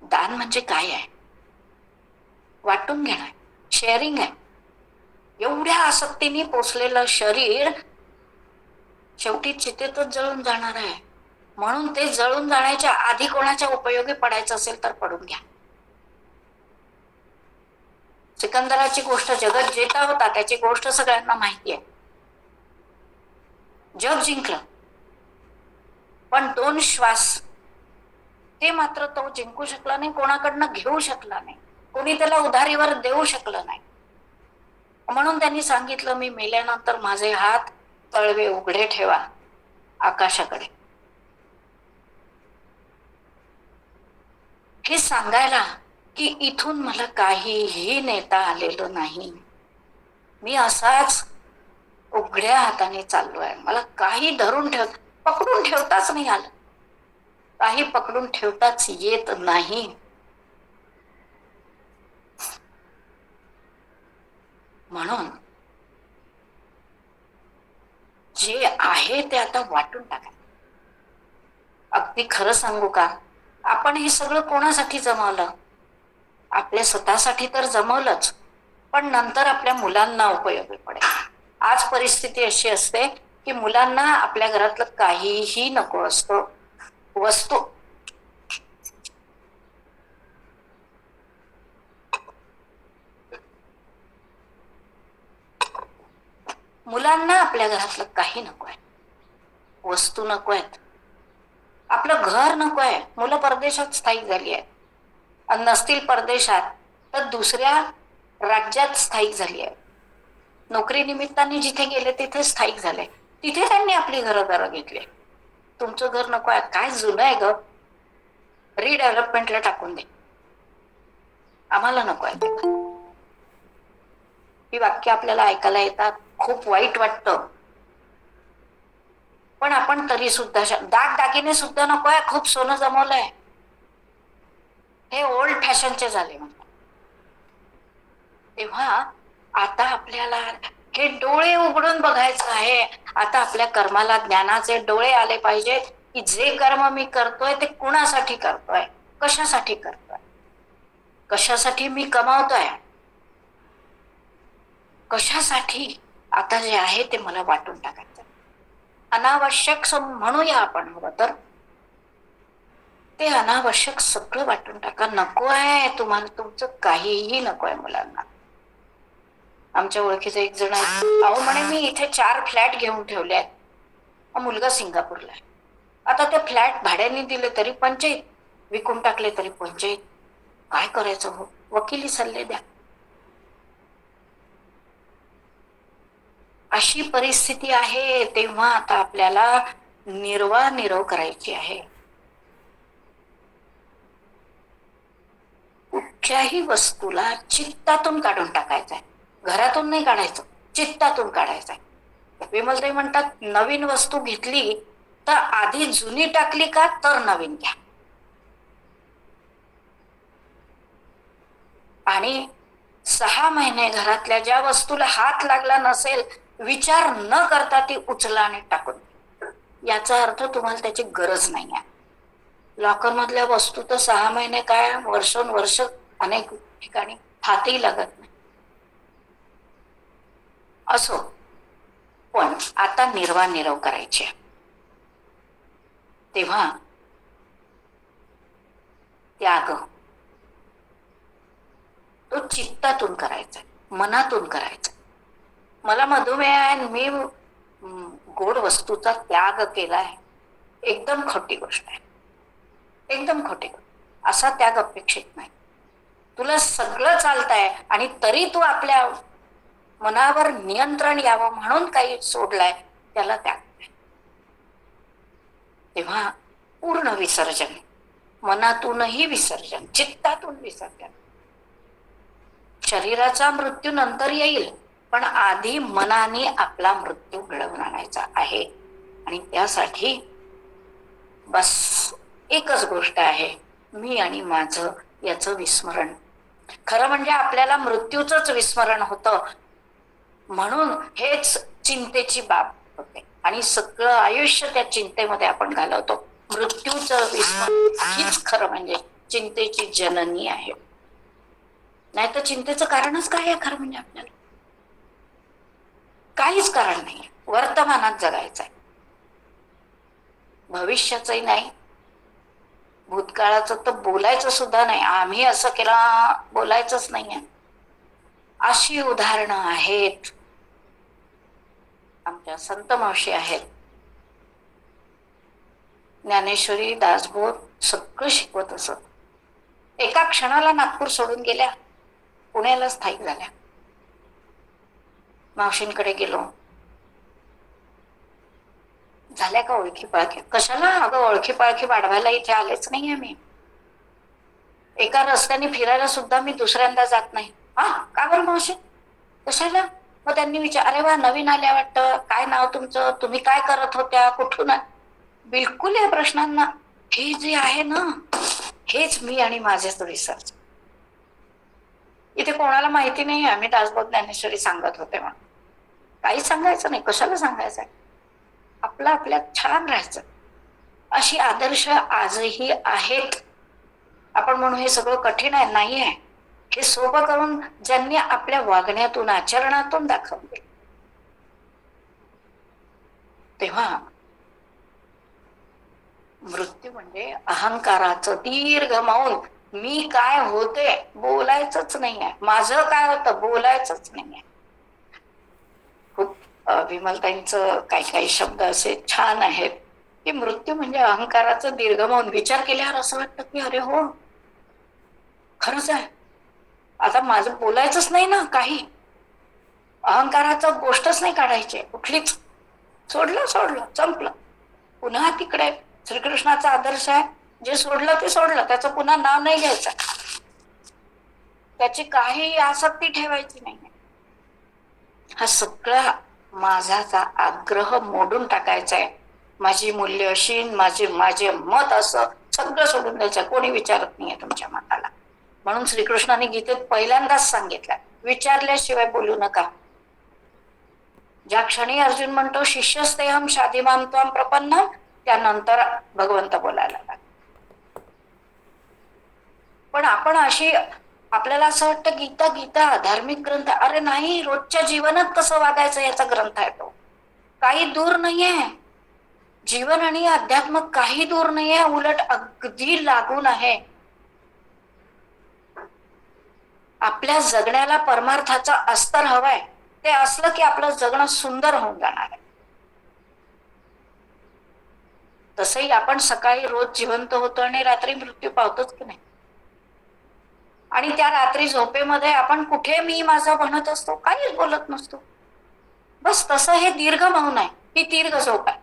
दान म्हणजे काय आहे? वाटून घेणं, शेअरिंग आहे. एवढ्या आसक्तीने पोचलेलं शरीर शेवटी चितेतच जळून जाणार आहे. म्हणून ते जळून जाण्याच्या आधी कोणाच्या उपयोगी पडायचं असेल तर पडून घ्या. सिकंदराची गोष्ट जगत जेता होता, त्याची गोष्ट सगळ्यांना माहिती आहे. जग जिंकलं, पण 2 श्वास ते मात्र तो जिंकू शकला नाही, कोणाकडनं घेऊ शकला नाही, कोणी त्याला उधारीवर देऊ शकलं नाही. म्हणून त्यांनी सांगितलं, मी मेल्यानंतर माझे हात तळवे उघडे ठेवा आकाशाकडे. हे सांगायला की इथून मला काहीही नेता आलेलं नाही, मी असाच उघड्या हाताने चाललोय, मला काही पकडून ठेवताच नाही आलं, काही पकडून ठेवताच येत नाही. म्हणून जे आहे ते आता वाटून टाका. अगदी खरं सांगू का, आपण हे सगळं कोणासाठी जमवलं? आपल्या स्वतःसाठी तर जमवलंच, पण नंतर आपल्या मुलांना उपयोगी पडेल. आज परिस्थिती अशी असते की मुलांना आपल्या घरातलं काहीही नको असतं. वस्तू मुलांना आपल्या घरातलं काही नको आहे, वस्तू नको आहेत, आपलं घर नको आहे. मुलं परदेशात स्थायिक झाली आहे, नसतील परदेशात तर दुसऱ्या राज्यात स्थायिक झाली आहे, नोकरी निमित्ताने जिथे गेले तिथे स्थायिक झाले, तिथे त्यांनी आपली घरदारं घेतली. तुमचं घर नको आहे? काय जुनं आहे ग, रिडेव्हलपमेंटला टाकून दे, आम्हाला नको आहे ते. ही वाक्य आपल्याला ऐकायला येतात, खूप वाईट वाटतं, पण आपण तरी सुद्धा दागिने सुद्धा नको आहे, खूप सोनं जमवलंय, हे ओल्ड फॅशनचे झाले म्हणतात. तेव्हा आता आपल्याला हे डोळे उघडून बघायचं आहे. आता आपल्या कर्माला ज्ञानाचे डोळे आले पाहिजेत की जे कर्म मी करतोय ते कुणासाठी करतोय, कशासाठी करतोय, कशासाठी मी कमावतोय, कशासाठी. आता जे आहे ते मला वाटून टाकायचं. अनावश्यक म्हणूया आपण हवं तर, ते अनावश्यक सगळं वाटून टाका. नको आहे तुम्हाला, तुमचं काहीही नको आहे मुलांना. आमच्या ओळखीचं एक जण आहे, अहो म्हणे मी इथे 4 फ्लॅट घेऊन ठेवले आहेत, मुलगा सिंगापूरला आहे. आता ते फ्लॅट भाड्याने दिले तरी पंचायत, विकून टाकले तरी पंचायत, काय करायचं हो, वकिली सल्ले द्या. अशी परिस्थिती आहे. तेव्हा आता आपल्याला निर्वानिरव करायची आहे. कुठल्याही वस्तूला चित्तातून काढून टाकायचंय, घरातून नाही काढायचं, चित्तातून काढायचंय. विमलताई म्हणतात, नवीन वस्तू घेतली तर आधी जुनी टाकली का तर नवीन घ्या. आणि 6 महिने घरातल्या ज्या वस्तूला हात लागला नसेल, विचार न करता ती उचला आणि टाकून, याचा अर्थ तुम्हाला त्याची गरज नाही आहे. लॉकर मधल्या वस्तू तर 6 महिने काय, वर्षोनवर्ष अनेक ठिकाणी हातही लागत नाही. असो, पण आता निर्वानिरव करायची. तेव्हा त्याग तो चित्तातून करायचा, मनातून करायचा. मला मधुमेह आहे, मी गोड वस्तूचा त्याग केलाय, एकदम खोटी गोष्ट आहे, एकदम खोटी. असा त्याग अपेक्षित नाही. तुला सगळं चालतंय आणि तरी तू आपल्या मनावर नियंत्रण यावं म्हणून काही सोडलाय, त्याला त्याग. तेव्हा पूर्ण विसर्जन, मनातूनही विसर्जन, चित्तातून विसर्जन. शरीराचा मृत्यू नंतर येईल, पण आधी मनाने आपला मृत्यू घडवून आणायचा आहे. आणि त्यासाठी बस एकच गोष्ट आहे, मी आणि माझं याचं विस्मरण. खरं म्हणजे आपल्याला मृत्यूच विस्मरण होतं, म्हणून हेच चिंतेची बाब होते आणि सगळं आयुष्य त्या चिंतेमध्ये आपण घालवतो. मृत्यूचं विस्मरण हीच खरं म्हणजे चिंतेची जननी आहे. नाही तर चिंतेचं कारणच काय आहे खरं म्हणजे? आपल्याला काहीच कारण नाही. वर्तमानात जगायचंय, भविष्याचंही नाही, भूतकाळाचं तर बोलायचं सुद्धा नाही. आम्ही असं केलं बोलायचंच नाहीये. अशी उदाहरणं आहेत. आमच्या संत मावशी आहेत, ज्ञानेश्वरी, दासबोध सगळं शिकवत असत. एका क्षणाला नागपूर सोडून गेल्या, पुण्याला स्थायिक झाल्या. मावशींकडे गेलो, झाल्या का ओळखी पाळखी? कशाला अगं, ओळखी पाळखी वाढवायला इथे आलेच नाही आम्ही. एका रस्त्याने फिरायला सुद्धा मी दुसऱ्यांदा जात नाही. हा का बरं मावशी, कशाला? मग त्यांनी विचार, अरे वा नवीन आल्या वाटतं, काय नाव तुमचं, तुम्ही काय करत होत्या, कुठून? बिलकुल या प्रश्नांना हे जे आहे ना, हेच मी आणि माझेच रिसर्च. इथे कोणाला माहिती नाही आम्ही दासबोध ज्ञानेश्वरी सांगत होते म्हणून. काही सांगायचं नाही, कशाला सांगायचं, आपलं आपल्यात छान राहायचं. अशी आदर्श आजही आहेत. आपण म्हणू हे सगळं कठीण आहे, नाही आहे. हे सोपं करून ज्यांनी आपल्या वागण्यातून, आचरणातून दाखवले. तेव्हा मृत्यू म्हणजे अहंकाराचं दीर्घ मौन. मी काय होते बोलायचंच नाहीये, माझं काय होतं बोलायचंच नाहीये. खूप विमलताईंचं काही काही शब्द असे छान आहेत की मृत्यू म्हणजे अहंकाराचं दीर्घ मौन. विचार केल्यावर असं वाटतं की अरे हो, खरंच आहे. आता माझं बोलायचंच नाही ना, काही अहंकाराचं गोष्टच नाही काढायची कुठलीच. सोडलं सोडलं, संपलं. पुन्हा तिकडे श्रीकृष्णाचा आदर्श आहे, जे सोडलं ते सोडलं, त्याचं पुन्हा नाव नाही घ्यायचं, त्याची काही आसक्ती ठेवायची नाही. हा सगळा माझाचा आग्रह मोडून टाकायचा आहे. माझी मूल्य अशी, माझे मत असं सगळं सोडून द्यायचं. कोणी विचारत नाहीये तुमच्या मताला. म्हणून श्रीकृष्णाने गीतेत पहिल्यांदाच सांगितलं, विचारल्याशिवाय बोलू नका. ज्या क्षणी अर्जुन म्हणतो शिष्यस्तेहम शाधिमाम त्वाम प्रपन्नम, त्यानंतर भगवंत बोलायला लागला. पण आपण अशी, आपल्याला असं वाटतं गीता गीता धार्मिक ग्रंथ, अरे नाही, रोजच्या जीवनात कसं वागायचं याचा ग्रंथ आहे तो. काही दूर नाहीये. जीवन आणि अध्यात्म काही दूर नाहीये, उलट अगदी लागून आहे. आपल्या जगण्याला परमार्थाचा अस्तर हवाय, ते असलं की आपलं जगणं सुंदर होऊन जाणार आहे. तसंही आपण सकाळी रोज जिवंत होतो आणि रात्री मृत्यू पावतोच की नाही. आणि त्या रात्री झोपेमध्ये आपण कुठे मी माझं म्हणत असतो, काहीच बोलत नसतो. बस तसं हे दीर्घ मौन आहे, ही दीर्घ झोप आहे.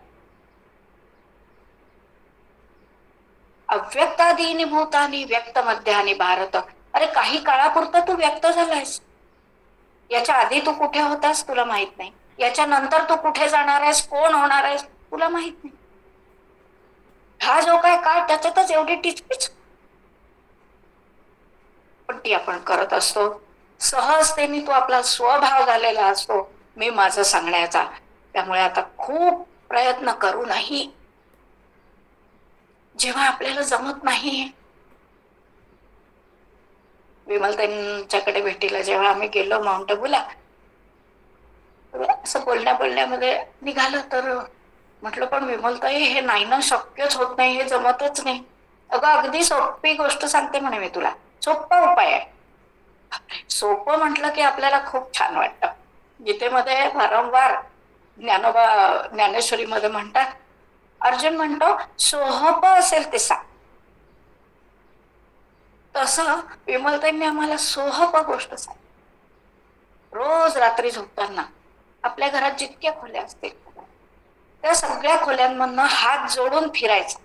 अव्यक्तादीनी भूतानी व्यक्त मध्यानी भारत. अरे काही काळापुरता तू व्यक्त झालायस, याच्या आधी तू कुठे होतास तुला माहित नाही, याच्या नंतर तू कुठे जाणार आहेस, कोण होणार आहेस तुला माहित नाही. हा जो काय काळ त्याच्यातच एवढी टिचपिच, पण ती आपण करत असतो सहजतेने. तो आपला स्वभाव झालेला असतो मी माझं सांगण्याचा. त्यामुळे आता खूप प्रयत्न करूनही जेव्हा आपल्याला जमत नाही, विमलताईंच्याकडे भेटीला जेव्हा आम्ही गेलो माउंट आबूला, असं बोलण्यामध्ये निघालं, तर म्हटलं पण विमलताई हे नाही ना, शक्यच होत नाही, हे जमतच नाही. अगं अगदी सोपी गोष्ट सांगते म्हणे मी तुला, सोपा उपाय आहे. सोपं म्हटलं की आपल्याला खूप छान वाटतं. गीतेमध्ये वारंवार ज्ञानोबा ज्ञानेश्वरी मध्ये म्हणतात, अर्जुन म्हणतो सोहप असेल ते सांग. तसं विमलताईंनी आम्हाला सोहप गोष्ट सांग. रोज रात्री झोपताना आपल्या घरात जितक्या खोल्या असतील त्या सगळ्या खोल्यांमधनं हात जोडून फिरायचा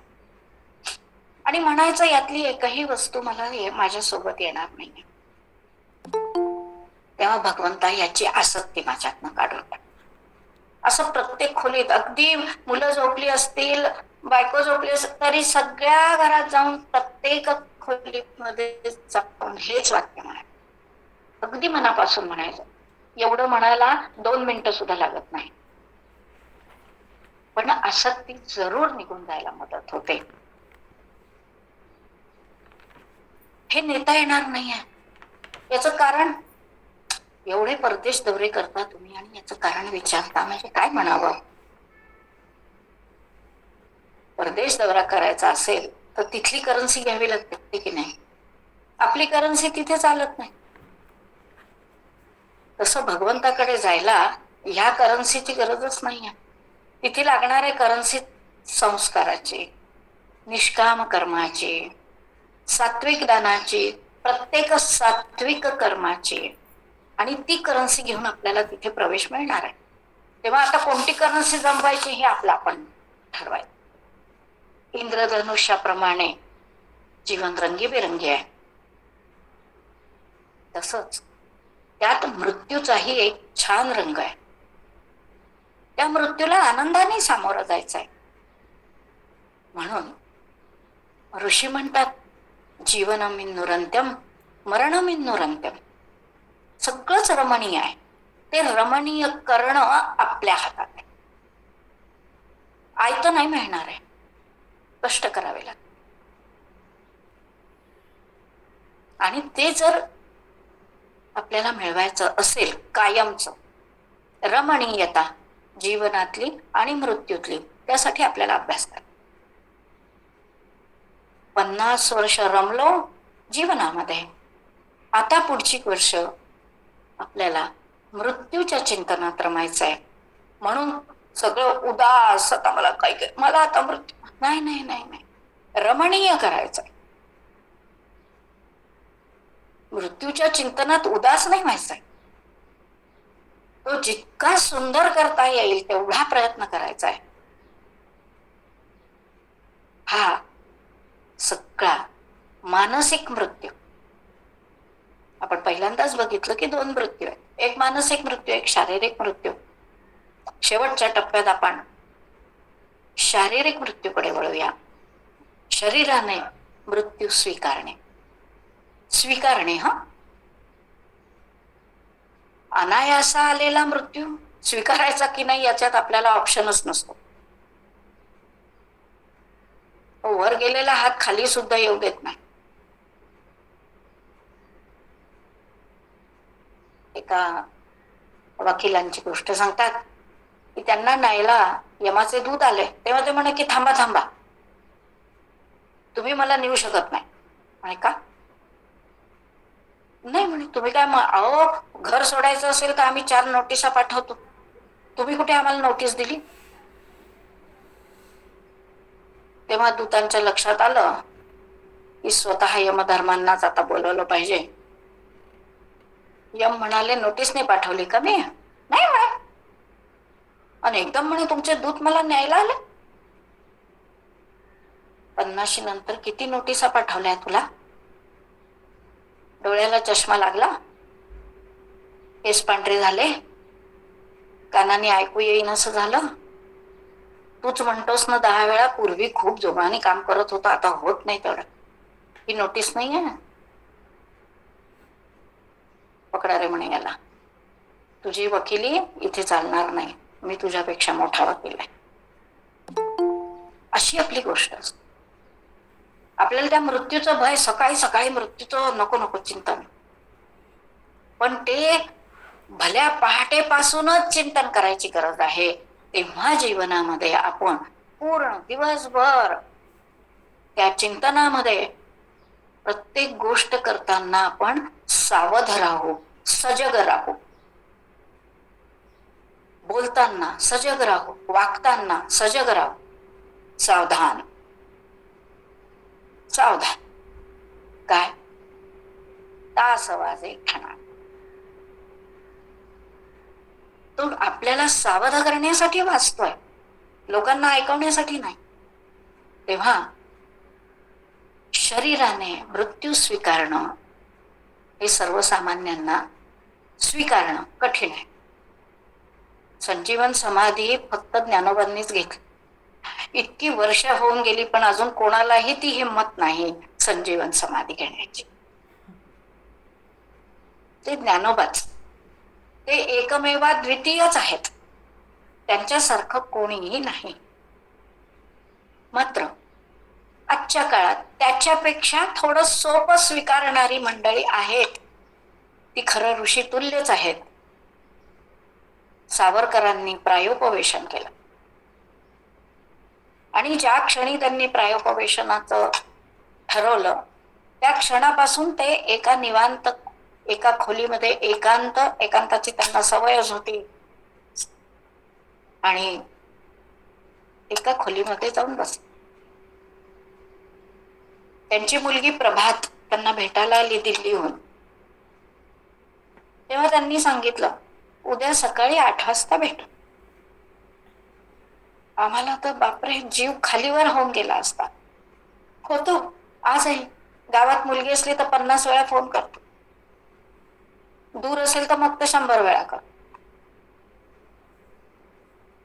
आणि म्हणायचं यातली एकही वस्तू मला माझ्यासोबत येणार नाही. तेव्हा भगवंता याची आसक्ती माझ्यातनं काढून टाक. असं प्रत्येक खोलीत, अगदी मुलं झोपली असतील, बायको झोपली असेल, तरी सगळ्या घरात जाऊन प्रत्येक खोलीमध्ये जाऊन हेच वाक्य म्हणायचं, अगदी मनापासून म्हणायचं. एवढं म्हणायला 2 मिनिटं सुद्धा लागत नाही, पण आसक्ती जरूर निघून जायला मदत होते. हे नेता येणार नाहीये. याचं कारण, एवढे परदेश दौरे करता तुम्ही आणि याचं कारण विचारता, म्हणजे काय म्हणावं. परदेश दौरा करायचा असेल तर तिथली करन्सी घ्यावी लागते की नाही, आपली करन्सी तिथे चालत नाही. तसं भगवंताकडे जायला ह्या करन्सीची गरजच नाहीये. तिथे लागणारे करन्सी संस्काराची, निष्काम कर्माची, सात्विक दानाची, प्रत्येक सात्विक कर्माची, आणि ती करन्सी घेऊन आपल्याला तिथे प्रवेश मिळणार आहे. तेव्हा आता कोणती करन्सी जमवायची हे आपलं आपण ठरवायचं. इंद्रधनुष्याप्रमाणे जीवन रंगीबेरंगी आहे, तसंच त्यात मृत्यूचाही एक छान रंग आहे. त्या मृत्यूला आनंदाने सामोरं जायचं आहे. म्हणून ऋषी म्हणतात, जीवनमिन्नुरंत्यम मरणमिन्नुरंत्यम. सगळंच रमणीय आहे, ते रमणीय करणं आपल्या हातात आहे. आयतं नाही मिळणार आहे, कष्ट करावे लागते. आणि ते जर आपल्याला मिळवायचं असेल कायमचं, रमणीयता जीवनातली आणि मृत्यूतली, त्यासाठी आपल्याला अभ्यास करा. 50 वर्ष रमलो जीवनामध्ये, आता पुढची वर्ष आपल्याला मृत्यूच्या चिंतनात रमायचं आहे. म्हणून सगळं उदास, आता मला काही, मला आता मृत्यू, नाही नाही नाही नाही, रमणीय करायचं आहे. मृत्यूच्या चिंतनात उदास नाही व्हायचंय, तो जितका सुंदर करता येईल तेवढा प्रयत्न करायचा आहे. हा सगळा मानसिक मृत्यू, आपण पहिल्यांदाच बघितलं की 2 मृत्यू आहेत, एक मानसिक मृत्यू, एक शारीरिक मृत्यू. शेवटच्या टप्प्यात आपण शारीरिक मृत्यूकडे वळूया. शरीराने मृत्यू स्वीकारणे, स्वीकारणे. हा अनायासा आलेला मृत्यू स्वीकारायचा की नाही याच्यात आपल्याला ऑप्शनच नसतो. वर गेलेला हात खाली सुद्धा येऊ देत नाही. एका वकिलांची गोष्ट सांगतात की त्यांना न्यायला यमाचे दूत आले, तेव्हा ते म्हणे की थांबा थांबा, तुम्ही मला नेऊ शकत नाही. म्हणे का? नाही म्हणे, तुम्ही काय, अहो घर सोडायचं असेल तर आम्ही 4 नोटिसा पाठवतो, तुम्ही कुठे आम्हाला नोटीस दिली? तेव्हा दूतांच्या लक्षात आलं की स्वतः यमधर्मांनाच आता बोलवलं पाहिजे. यम म्हणाले, नोटीस नाही पाठवली का मी? नाही म्हणे. आणि एकदम म्हणे तुमचे दूत मला न्यायला आले. 50 नंतर किती नोटिसा पाठवल्या तुला? डोळ्याला चष्मा लागला, केस पांढरे झाले, कानाने ऐकू येईन असं झालं. तूच म्हणतोस ना 10 वेळा, पूर्वी खूप जोमाने काम करत होता, आता होत नाही तेवढं. ही नोटीस नाही आहे. पकडा रे म्हणे याला, तुझी वकिली इथे चालणार नाही, मी तुझ्यापेक्षा मोठा वकील आहे. अशी आपली गोष्ट असते. आपल्याला त्या मृत्यूचं भय, सकाळी सकाळी मृत्यूचं नको नको चिंतन, पण ते भल्या पहाटेपासूनच चिंतन करायची गरज आहे. तेव्हा जीवनामध्ये आपण पूर्ण दिवसभर त्या चिंतनामध्ये प्रत्येक गोष्ट करताना आपण सावध राहू, सजग राहू, बोलताना सजग राहू, वागताना सजग राहू. सावधान सावधान. काय? तास वाजे ठाणा. तो आपल्याला सावध करण्यासाठी वाचतोय, लोकांना ऐकवण्यासाठी नाही. तेव्हा शरीराने मृत्यू स्वीकारणं हे सर्वसामान्यांना स्वीकारणं कठीण आहे. संजीवन समाधी फक्त ज्ञानोबांनीच घेतली. इतकी वर्ष होऊन गेली पण अजून कोणालाही ती हिंमत नाही संजीवन समाधी घेण्याची. ते ज्ञानोबाच, ते एकमेवा द्वितीयच आहेत, त्यांच्यासारखं कोणीही नाही. मात्र आजच्या काळात त्याच्यापेक्षा थोडं सोपं स्वीकारणारी मंडळी आहेत. ती खरं ऋषी तुल्यच आहेत. सावरकरांनी प्रायोपवेशन केलं आणि ज्या क्षणी त्यांनी प्रायोपवेशनाचं ठरवलं त्या क्षणापासून ते एका निवांत, एका खोलीमध्ये एकांताची त्यांना सवयच होती, आणि एका खोलीमध्ये जाऊन बसले. त्यांची मुलगी प्रभात त्यांना भेटायला आली दिल्लीहून. तेव्हा त्यांनी सांगितलं, उद्या सकाळी 8 वाजता भेटू. आम्हाला तर बापरे जीव खालीवर होऊन गेला असता. होतो आजही, गावात मुलगी असली तर 50 वेळा फोन करतो, दूर असेल तर मग तर 100 वेळा करतो.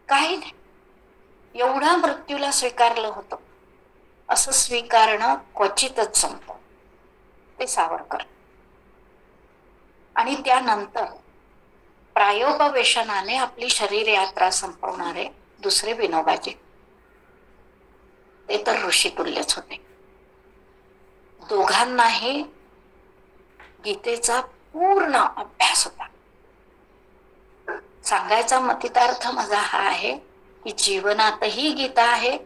काही नाही, एवढा मृत्यूला स्वीकारलं होतं. असं स्वीकारणं क्वचितच जमतं. ते सावरकर. आणि त्यानंतर प्रायोपवेशनाने आपली शरीर यात्रा संपवणारे दुसरे विनोबाजी, ते तर ऋषितुल्यच होते. दोघांनाही गीतेचा पूर्ण अभ्यास होता. सांगायचा मतितार्थ माझा हा आहे की जीवनातही गीता आहे,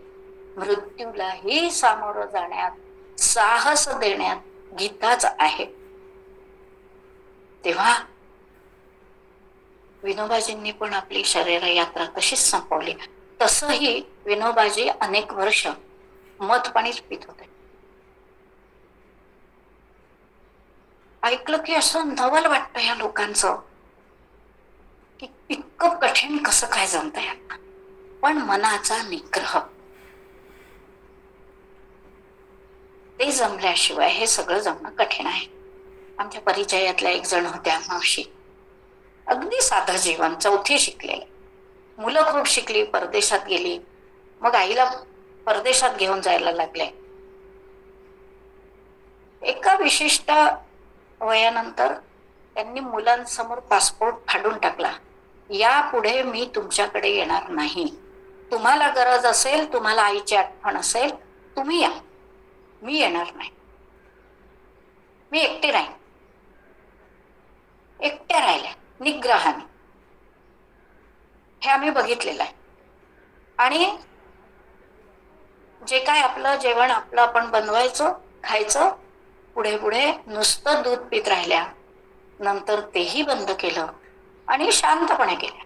मृत्यूलाही सामोरं जाण्यात साहस देण्यात गीताच आहे. तेव्हा विनोबाजींनी पण आपली शरीर यात्रा तशीच संपवली. तसही विनोबाजी अनेक वर्ष मध पाणीच पित होते. ऐकलं की असं नवल वाटतं या लोकांचं की इतकं कठीण कसं काय जमतं यांना. पण मनाचा निग्रह, ते जमल्याशिवाय हे सगळं जमणं कठीण आहे. आमच्या परिचयातल्या एक जण होत्या मावशी, अगदी साधं जीवन, 4थी शिकलेले, मुलं खूप शिकली, परदेशात गेली, मग आईला परदेशात घेऊन जायला लागले. एका विशिष्ट वयानंतर त्यांनी मुलांसमोर पासपोर्ट फाडून टाकला. यापुढे मी तुमच्याकडे येणार नाही, तुम्हाला गरज असेल, तुम्हाला आईची आठवण असेल, तुम्ही या, मी येणार नाही. मी एकटी राहीन. एकट्या राहिल्या निग्रहाने. हे आम्ही बघितलेलं आहे. आणि जे काय आपलं जेवण आपलं आपण बनवायचो, खायचं, पुढे पुढे नुसतं दूध पित राहिल्या, नंतर तेही बंद केलं आणि शांतपणे केलं.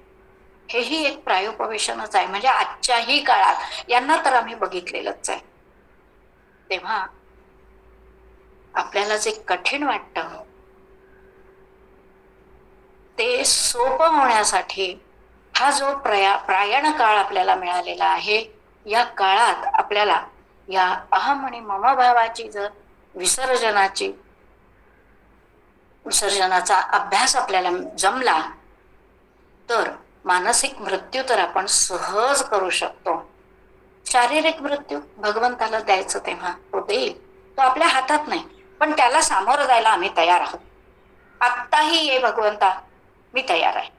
हेही एक प्रायोपवेशनच आहे. म्हणजे आजच्याही काळात यांना तर आम्ही बघितलेलंच आहे. तेव्हा आपल्याला जे कठीण वाटतं ते सोपं होण्यासाठी हा जो प्रयाण काळ आपल्याला मिळालेला आहे, या काळात आपल्याला या अहम आणि मम भावाची जर विसर्जनाचा अभ्यास आपल्याला जमला तर मानसिक मृत्यू तर आपण सहज करू शकतो. शारीरिक मृत्यू भगवंताला द्यायचं तेव्हा तो देईल, तो आपल्या हातात नाही, पण त्याला सामोरं जायला आम्ही तयार आहोत. आत्ताही ये भगवंता, मी तयार आहे.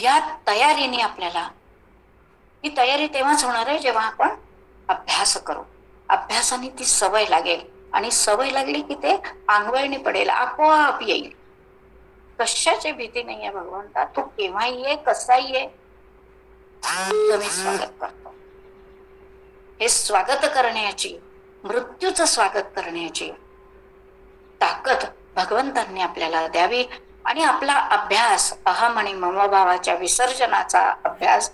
या तयारीने आपल्याला, ही तयारी तेव्हाच होणार आहे जेव्हा आपण अभ्यास करू. अभ्यासाने ती सवय लागेल आणि सवय लागली की ते अंगवळणी पडेल, आपोआप येईल. कशाची भीती नाहीये भगवंता, तू केव्हाही ये, कसाही ये, मी स्वागत करतो. हे स्वागत करण्याची, मृत्यूचं स्वागत करण्याची ताकद भगवंतांनी आपल्याला द्यावी आणि आपला अभ्यास, अहम आणि ममभावाच्या विसर्जनाचा अभ्यास,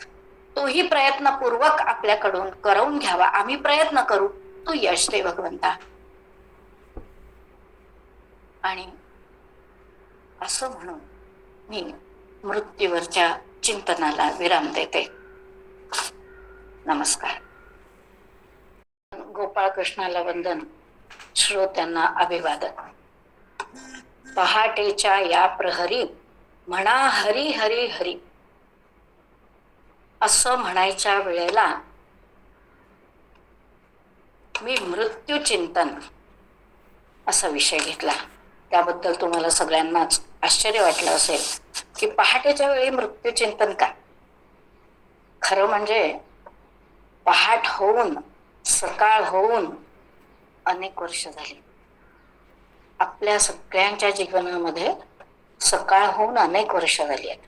तोही प्रयत्नपूर्वक आपल्याकडून करवून घ्यावा. आम्ही प्रयत्न करू, तू यश दे भगवंता. आणि असं म्हणून मी मृत्यूवरच्या चिंतनाला विराम देते. नमस्कार. गोपाळ कृष्णाला वंदन, श्रोत्यांना अभिवादन. पहाटेच्या या प्रहरी म्हणा हरी हरी हरी असं म्हणायच्या वेळेला मी मृत्यू चिंतन असा विषय घेतला. त्याबद्दल तुम्हाला सगळ्यांनाच आश्चर्य वाटलं असेल की पहाटेच्या वेळी मृत्यू चिंतन का. खरं म्हणजे पहाट होऊन, सकाळ होऊन अनेक वर्ष झाली. आपल्या सगळ्यांच्या जीवनामध्ये सकाळ होऊन अनेक वर्ष झाली आहेत.